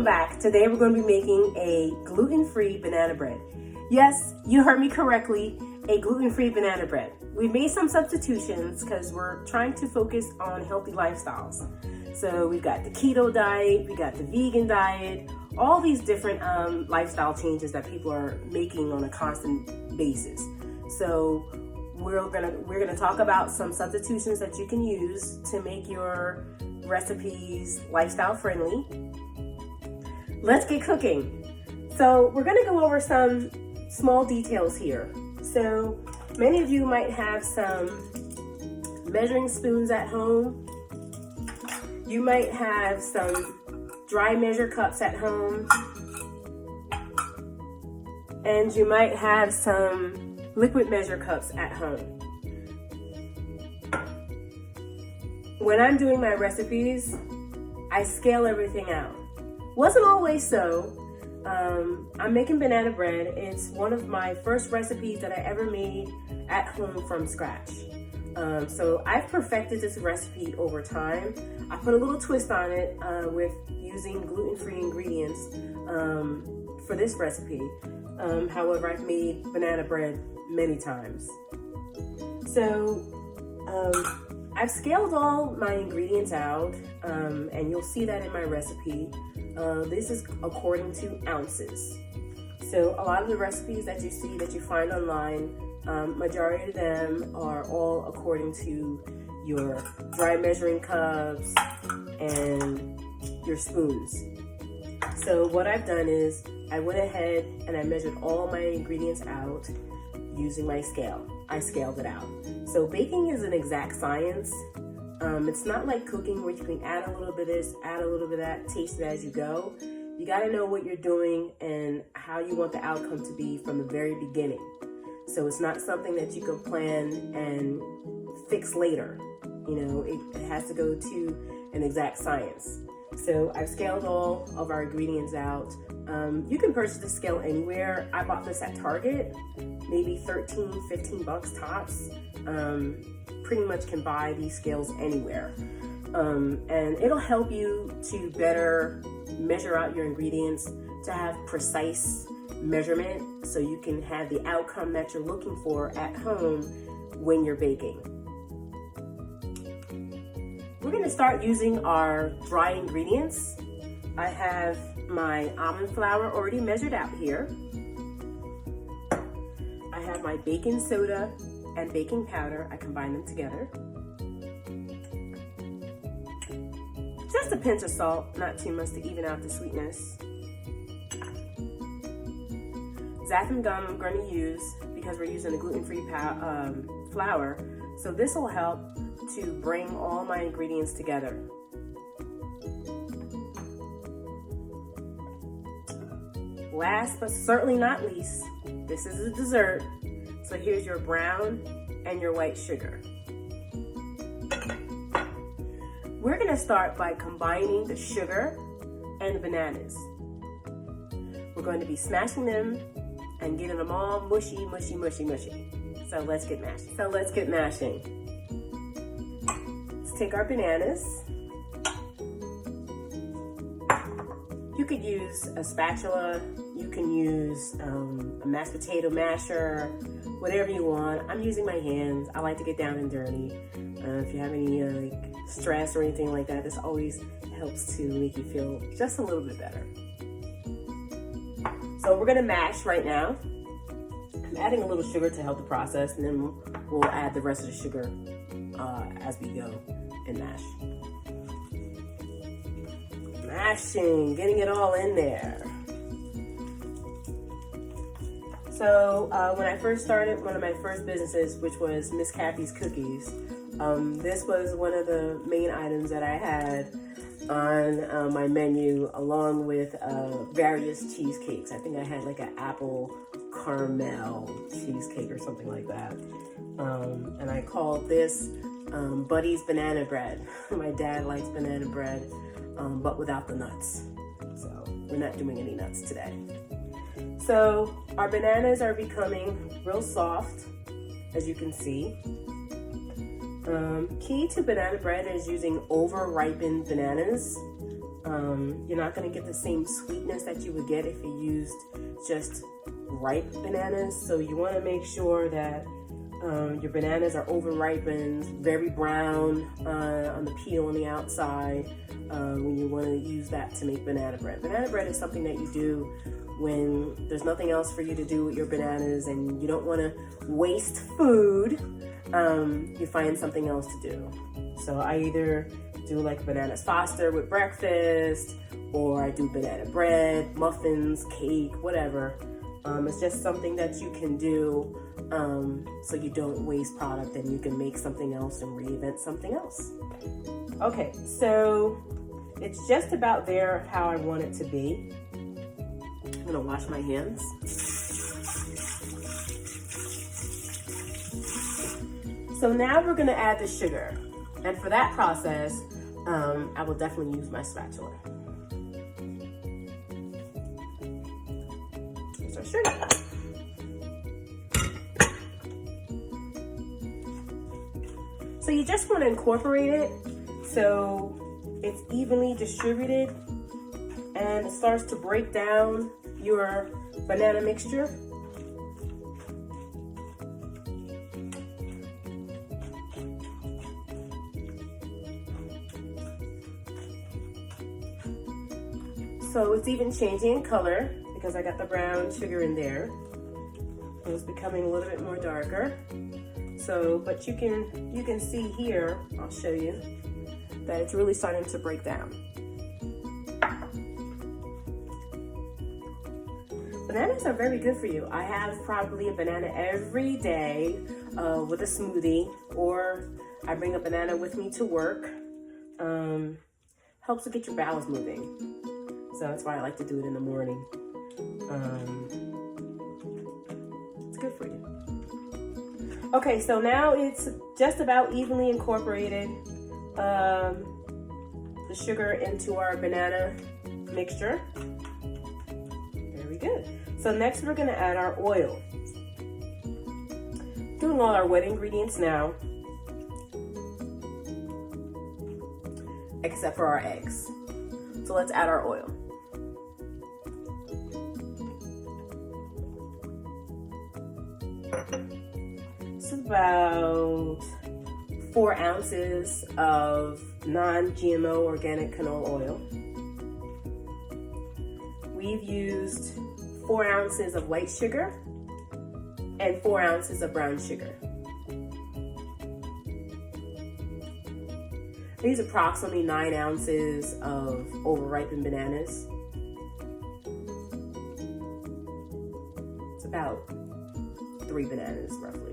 Welcome back. Today we're going to be making a gluten-free banana bread. Yes, you heard me correctly, a gluten-free banana bread. We've made some substitutions because we're trying to focus on healthy lifestyles. So we've got the keto diet, we got the vegan diet, all these different lifestyle changes that people are making on a constant basis. So we're gonna talk about some substitutions that you can use to make your recipes lifestyle friendly. Let's get cooking. So we're gonna go over some small details here. So many of you might have some measuring spoons at home. You might have some dry measure cups at home. And you might have some liquid measure cups at home. When I'm doing my recipes, I scale everything out. Wasn't always so. I'm making banana bread. It's one of my first recipes that I ever made at home from scratch. So I've perfected this recipe over time. I put a little twist on it with using gluten-free ingredients for this recipe. However, I've made banana bread many times. So I've scaled all my ingredients out, and you'll see that in my recipe. This is according to ounces. So a lot of the recipes that you see, that you find online, majority of them are all according to your dry measuring cups and your spoons. So what I've done is I went ahead and I measured all my ingredients out using my scale. I scaled it out. So baking is an exact science. It's not like cooking where you can add a little bit of this, add a little bit of that, taste it as you go. You gotta know what you're doing and how you want the outcome to be from the very beginning. So it's not something that you can plan and fix later. You know, it has to go to an exact science. So I've scaled all of our ingredients out. You can purchase the scale anywhere. I bought this at Target, maybe 13, 15 bucks tops. Pretty much can buy these scales anywhere. And it'll help you to better measure out your ingredients, to have precise measurement so you can have the outcome that you're looking for at home when you're baking. We're gonna start using our dry ingredients. I have my almond flour already measured out here. I have my baking soda and baking powder. I combine them together. Just a pinch of salt, not too much to even out the sweetness. Xanthan gum I'm going to use because we're using a gluten-free flour. So this will help to bring all my ingredients together. Last but certainly not least, this is a dessert. So here's your brown and your white sugar. We're gonna start by combining the sugar and the bananas. We're going to be smashing them and getting them all mushy, mushy, mushy, mushy. So let's get mashing. Let's take our bananas. You could use a spatula, you can use a mashed potato masher, whatever you want. I'm using my hands. I like to get down and dirty. If you have any like stress or anything like that, this always helps to make you feel just a little bit better. So we're gonna mash right now. I'm adding a little sugar to help the process, and then we'll add the rest of the sugar as we go and mash. Mashing, getting it all in there. So when I first started one of my first businesses, which was Miss Kathy's Cookies, this was one of the main items that I had on my menu, along with various cheesecakes. I think I had like an apple caramel cheesecake or something like that. And I called this Buddy's Banana Bread. My dad likes banana bread, but without the nuts. So we're not doing any nuts today. So our bananas are becoming real soft, as you can see. Key to banana bread is using over-ripened bananas. You're not going to get the same sweetness that you would get if you used just ripe bananas. So you want to make sure that your bananas are over-ripened, very brown on the peel on the outside when you want to use that to make banana bread. Banana bread is something that you do when there's nothing else for you to do with your bananas and you don't want to waste food. You find something else to do. So I either do like bananas foster with breakfast, or I do banana bread, muffins, cake, whatever. It's just something that you can do so you don't waste product and you can make something else and reinvent something else. Okay, so it's just about there how I want it to be. I'm gonna wash my hands. So now we're gonna add the sugar. And for that process, I will definitely use my spatula. Here's our sugar. So you just want to incorporate it so it's evenly distributed and it starts to break down your banana mixture. So it's even changing in color because I got the brown sugar in there. It's becoming a little bit more darker. So, but you can see here, I'll show you, that it's really starting to break down. Bananas are very good for you. I have probably a banana every day with a smoothie, or I bring a banana with me to work. Helps to get your bowels moving. So that's why I like to do it in the morning. It's good for you. Okay, so now it's just about evenly incorporated the sugar into our banana mixture. Very good. So next we're gonna add our oil. Doing all our wet ingredients now, except for our eggs. So let's add our oil. It's about 4 ounces of non-GMO organic canola oil. We've used 4 ounces of white sugar and 4 ounces of brown sugar. These are approximately 9 ounces of over-ripened bananas. It's about 3 bananas, roughly.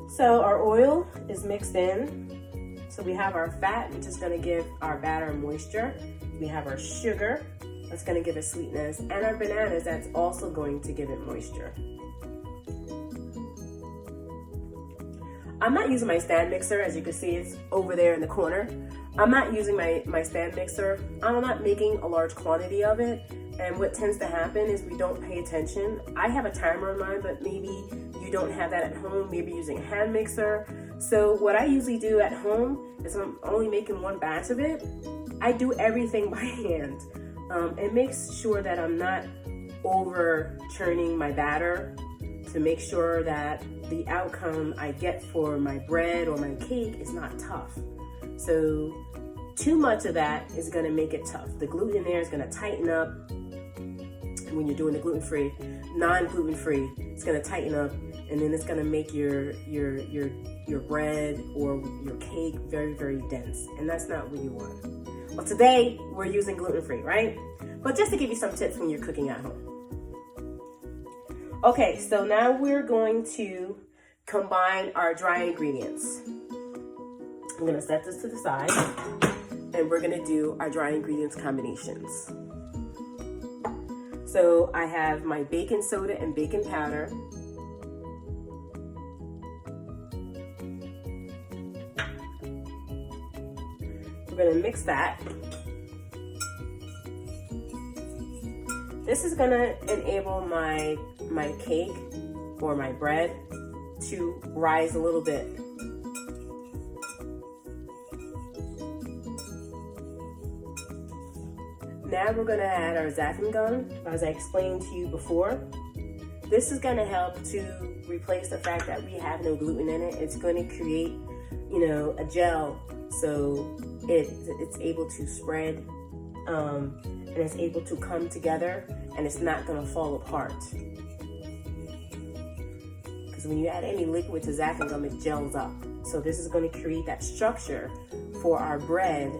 So our oil is mixed in. So we have our fat, which is going to give our batter moisture. We have our sugar, that's going to give it sweetness, and our bananas, that's also going to give it moisture. I'm not using my stand mixer. As you can see, it's over there in the corner. I'm not using my stand mixer. I'm not making a large quantity of it. And what tends to happen is we don't pay attention. I have a timer on mine, but maybe you don't have that at home. Maybe using a hand mixer. So what I usually do at home is I'm only making 1 batch of it. I do everything by hand. It makes sure that I'm not over churning my batter to make sure that the outcome I get for my bread or my cake is not tough. So too much of that is gonna make it tough. The gluten in there is gonna tighten up. And when you're doing the gluten-free, non-gluten-free, it's gonna tighten up, and then it's gonna make your bread or your cake very, very dense. And that's not what you want. Well, today we're using gluten-free, right? But just to give you some tips when you're cooking at home. Okay, so now we're going to combine our dry ingredients. I'm gonna set this to the side, and we're gonna do our dry ingredients combinations. So I have my baking soda and baking powder. We're gonna mix that. This is gonna enable my cake or my bread to rise a little bit. Now we're gonna add our xanthan gum, as I explained to you before. This is gonna help to replace the fact that we have no gluten in it. It's gonna create, a gel, so it's able to spread, and it's able to come together, and it's not gonna fall apart. Because when you add any liquid to xanthan gum, it gels up. So this is gonna create that structure for our bread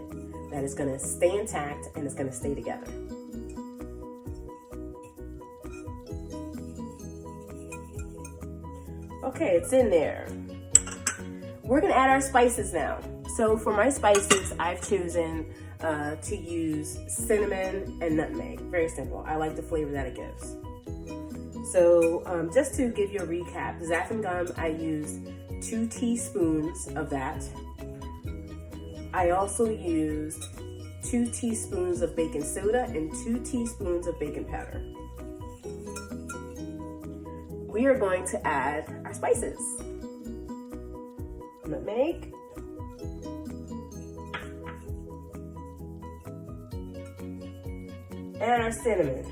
that is gonna stay intact and it's gonna stay together. Okay, it's in there. We're gonna add our spices now. So for my spices, I've chosen to use cinnamon and nutmeg. Very simple. I like the flavor that it gives. So just to give you a recap, xanthan gum, I used 2 teaspoons of that. I also used 2 teaspoons of baking soda and 2 teaspoons of baking powder. We are going to add our spices. Nutmeg. And our cinnamon.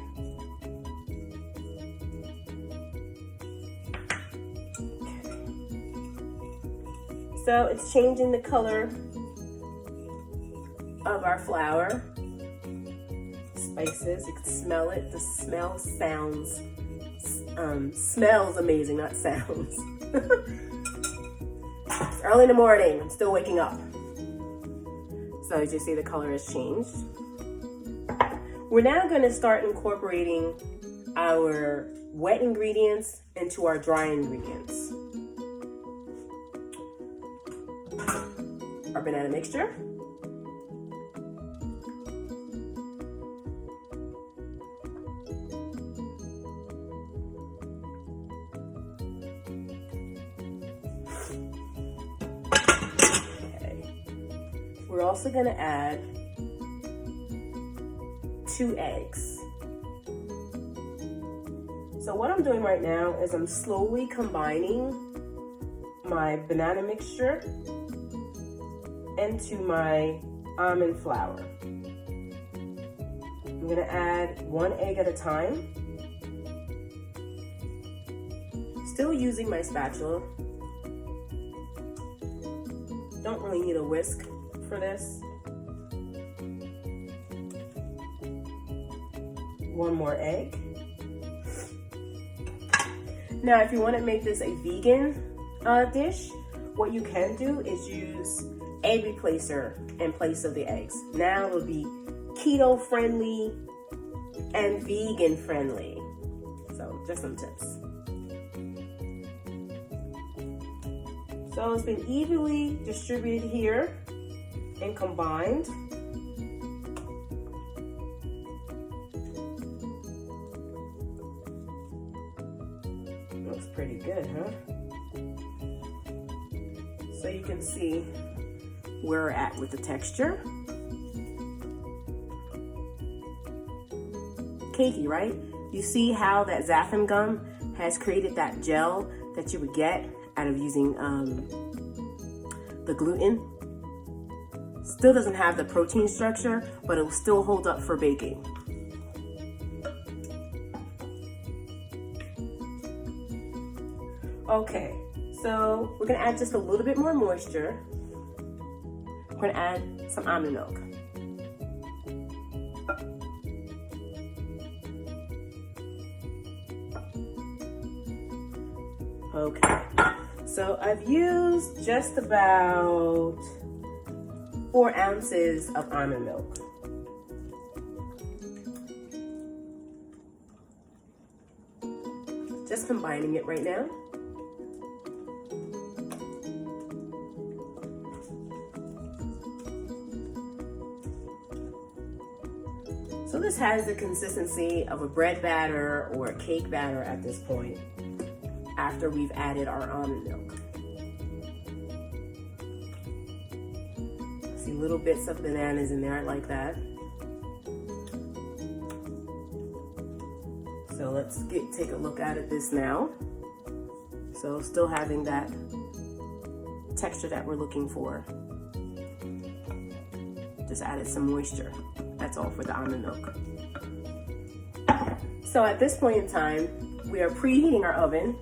Okay. So it's changing the color of our flour. Spices, you can smell it. The smell smells amazing, not sounds. It's early in the morning, I'm still waking up. So as you see, the color has changed. We're now gonna start incorporating our wet ingredients into our dry ingredients. Our banana mixture. We're also gonna add 2 eggs. So what I'm doing right now is I'm slowly combining my banana mixture into my almond flour. I'm gonna add 1 egg at a time. Still using my spatula. Don't really need a whisk for this. 1 more egg. Now, if you want to make this a vegan dish, what you can do is use egg replacer in place of the eggs. Now it'll be keto friendly and vegan friendly. So just some tips. So it's been evenly distributed here and combined. Looks pretty good, huh? So you can see where we're at with the texture. Cakey, right? You see how that xanthan gum has created that gel that you would get out of using the gluten. Still doesn't have the protein structure, but it will still hold up for baking. Okay, so we're gonna add just a little bit more moisture. We're gonna add some almond milk. Okay, so I've used just about 4 ounces of almond milk. Just combining it right now. So this has the consistency of a bread batter or a cake batter at this point, after we've added our almond milk. See little bits of bananas in there, I like that. So let's take a look at this now. So still having that texture that we're looking for. Just added some moisture. That's all for the almond milk. So at this point in time, we are preheating our oven.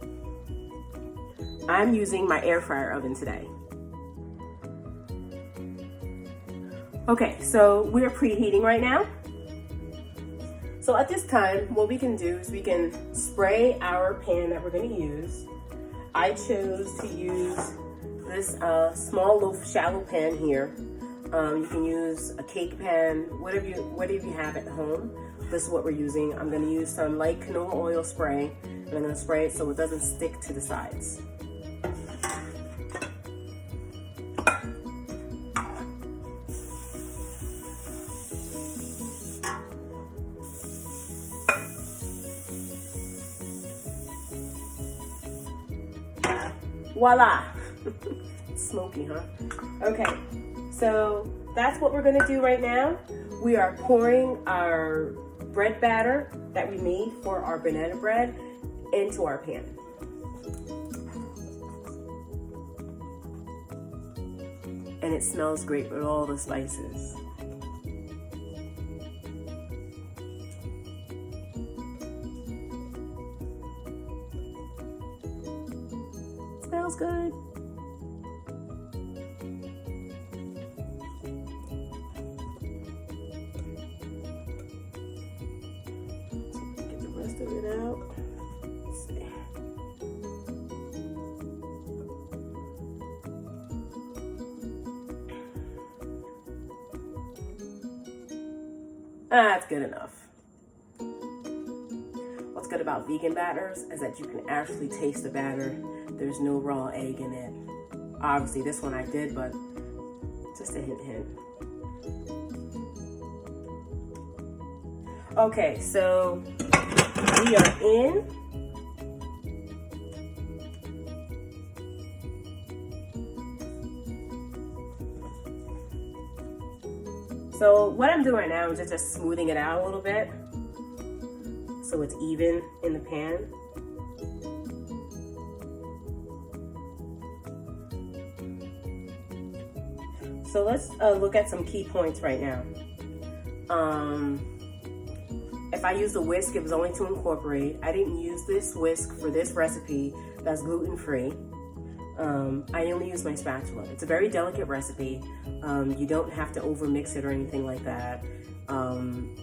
I'm using my air fryer oven today. Okay, so we're preheating right now. So at this time, what we can do is we can spray our pan that we're going to use. I chose to use this small loaf shallow pan here. You can use a cake pan, whatever you have at home. This is what we're using. I'm going to use some light canola oil spray, and I'm going to spray it so it doesn't stick to the sides. Voila! Smoky, huh? Okay, so that's what we're gonna do right now. We are pouring our bread batter that we made for our banana bread into our pan. And it smells great with all the spices. Smells good. Get the rest of it out. Let's see. That's good enough. What's good about vegan batters is that you can actually taste the batter. There's no raw egg in it. Obviously this one I did, but just a hint. Okay, so we are in. So what I'm doing right now is just smoothing it out a little bit so it's even in the pan. So let's look at some key points right now. If I use a whisk, it was only to incorporate. I didn't use this whisk for this recipe that's gluten-free. I only use my spatula. It's a very delicate recipe. You don't have to overmix it or anything like that.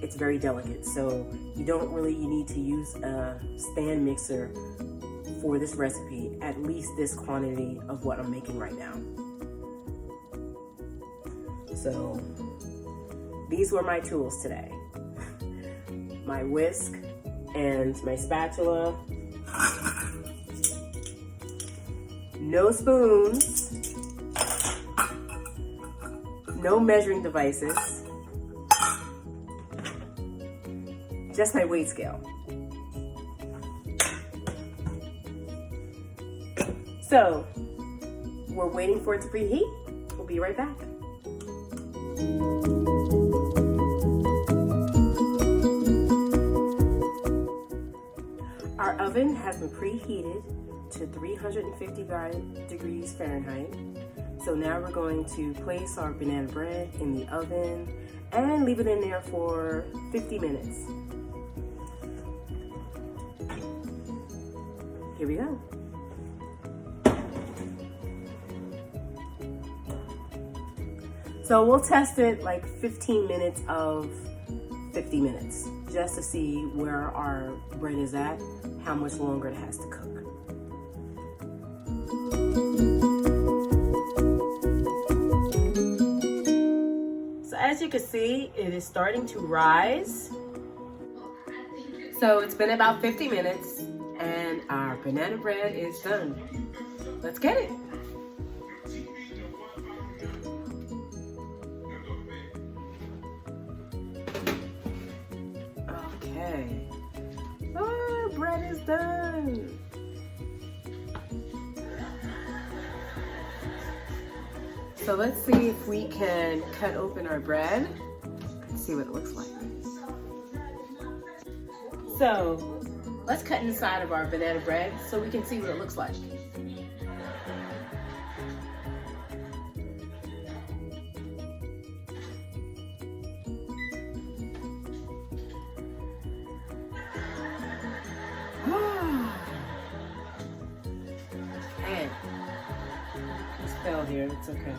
It's very delicate, so you need to use a stand mixer for this recipe, at least this quantity of what I'm making right now. So these were my tools today. My whisk and my spatula. No spoons. No measuring devices. Just my weight scale. So we're waiting for it to preheat. We'll be right back. Our oven has been preheated to 350 degrees Fahrenheit. So now we're going to place our banana bread in the oven and leave it in there for 50 minutes. Here we go. So we'll test it like 15 minutes of 50 minutes just to see where our bread is at, how much longer it has to cook. So as you can see, it is starting to rise. So it's been about 50 minutes and our banana bread is done. Let's get it. Okay. Oh, bread is done. So let's see if we can cut open our bread and see what it looks like. So let's cut inside of our banana bread so we can see what it looks like. here. It's okay.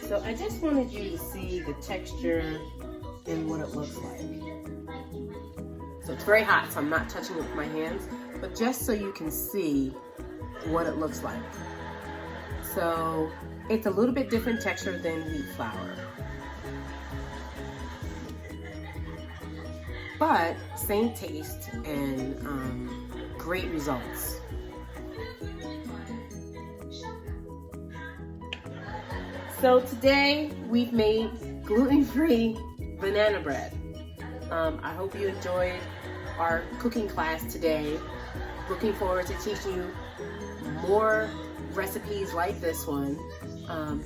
So I just wanted you to see the texture and what it looks like. So it's very hot, so I'm not touching it with my hands, but just so you can see what it looks like. So it's a little bit different texture than wheat flour, but same taste and great results. So today we've made gluten-free banana bread. I hope you enjoyed our cooking class today. Looking forward to teaching you more recipes like this one,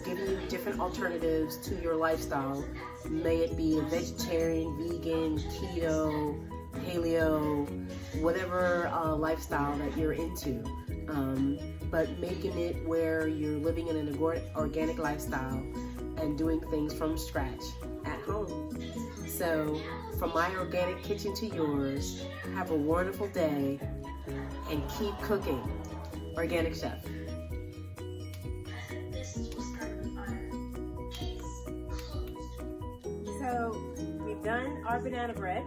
giving you different alternatives to your lifestyle. May it be a vegetarian, vegan, keto, paleo, whatever lifestyle that you're into. But making it where you're living in an organic lifestyle and doing things from scratch at home. So from my organic kitchen to yours, have a wonderful day and keep cooking. Organicchef. So we've done our banana bread.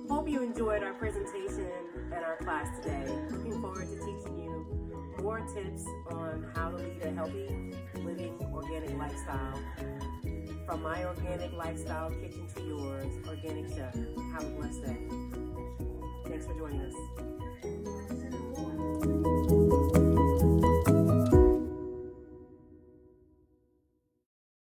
Hope you enjoyed our presentation and our class today. Looking forward to teaching you more tips on how to lead a healthy, living, organic lifestyle. From my organic lifestyle kitchen to yours, Organicchef. Have a blessed day. Thanks for joining us.